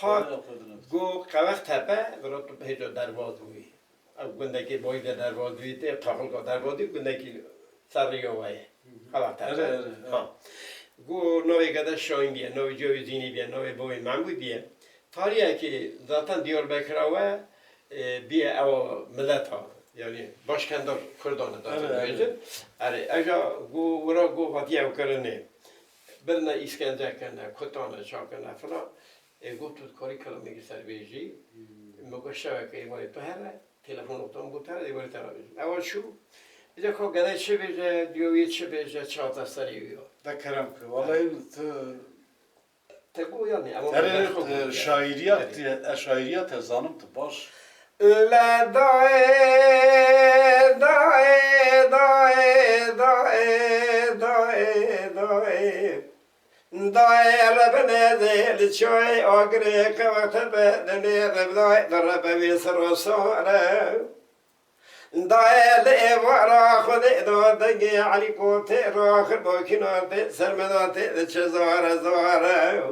خاک گو قوق تپه برات تو پیدا درواز بوی گندگی باید درواز بیته تاخل کا دروازی گندگی سریع وایه قوق تپه گو نوی گده شاین بیه نوی جوی زینی بیه نوی بوی منگوی بیه تاریه که ذاتن دیار بکراوه بیه او ملت ها یعنی başkendar Kürdan'ı da söyleyeceğim. Yani eğer bu vatiye ukarını birine işkence kene, kutanı çakene falan, bu tut kari kalemi serveji, muka şevke var pehre, telefonum bu tane diyor televizyon. Ama şu, bir de ko gene çevirce diyor çevirce çağda sarıyor. Da kerem ki, vallahi Tek bu yani. Ama şairiyat zanım da baş. La dae dae dae dae dae dae dae Rabbena zil çoy agre kavate dene Rabbena Rabbe visro sore dae le vara khode do dege ali ko te rakhir bakina te sermeda te çezara zara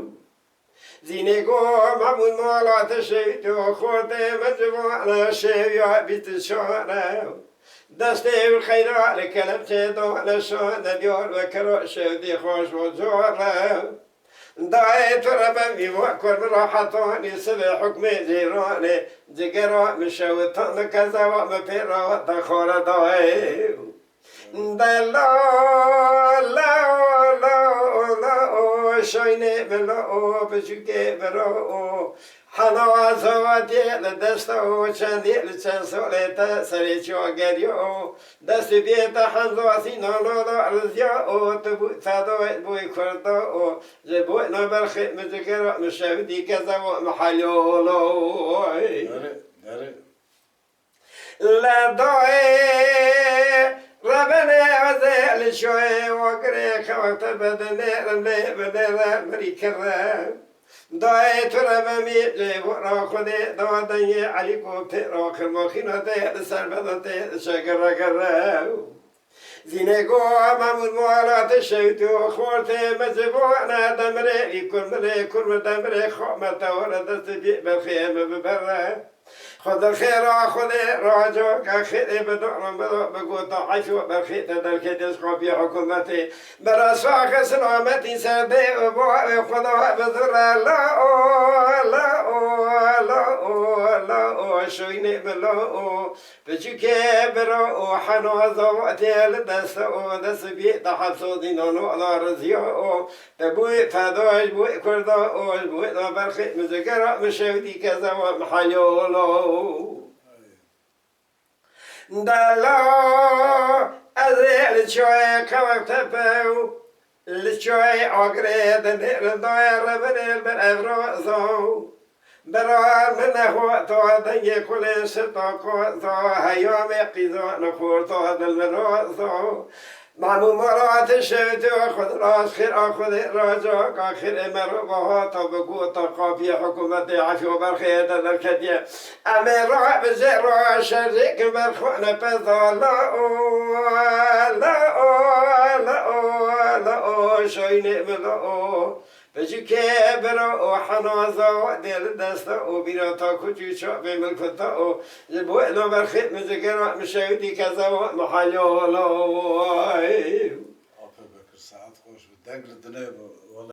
زینگو ممون مالات شیدو خورده مجموعه شیویا بیت شانه دسته الخیرات کلم چه دانه شانه دیار و کرا شدی خوش و جوره دای تو را بمی کرم راحتانی سب حکم جیرانه جگرا مشوتان کذا و مپیرا دخور دای دلا لا لا لا شاینه بلا بچوکه برا حنا زوادی لدست او چندی لچند سالتا سری چاگریو دست بیت حنزاسی نانا دا رزیا او تبو تدای بوی کردا او جبوی نبرخ مجگر مشهدی کذا و محلیولو لا دای ربنا وزال شوي وقري خوات بدني رملي بدنا مريكرا داي ترممي ورا خدي دادني عليكو تراخ مخينه سر بدته شكر كرا زينكو مامون موالات شيتو خورت مزبونا دمري كل دمري خمت ورد تبي بخيم ببره خذ الخير خذ راجو كخير بدون بقول ضعيف وبخير تدرك تسقى حكومتي براساك سلامتي سبي خذ بذر لا لا لا شويني بلا بجيك برا حنو زواتي لدس دس بي تحصو دينو على رزيو تبوي فداش بوي كردا بوي برخي مذكرة مشودي كذا ومحلولو دلا أزل شوي كوكتبو لشوي أقريد نردوير بنيل بالأفروزو برار من هو توادني كل ستاكو ذا هيام قيزو نخور تواد المروزو معمو مرات الشوت وخذ راس خير أخذ راجعك آخر مربها تبقو تقافي حكومة عفو برخية الكدية أميرا بزيرا شريك برخونا بذا لا لا لا لا شويني بلا بجوكي برا حنازا دل دستا وبيرا تاكو جوشا بملكتا جبوه لو برخيت مزقرا مشاودي كذا محلولا Abi Bekir saat hoş bir dengli dine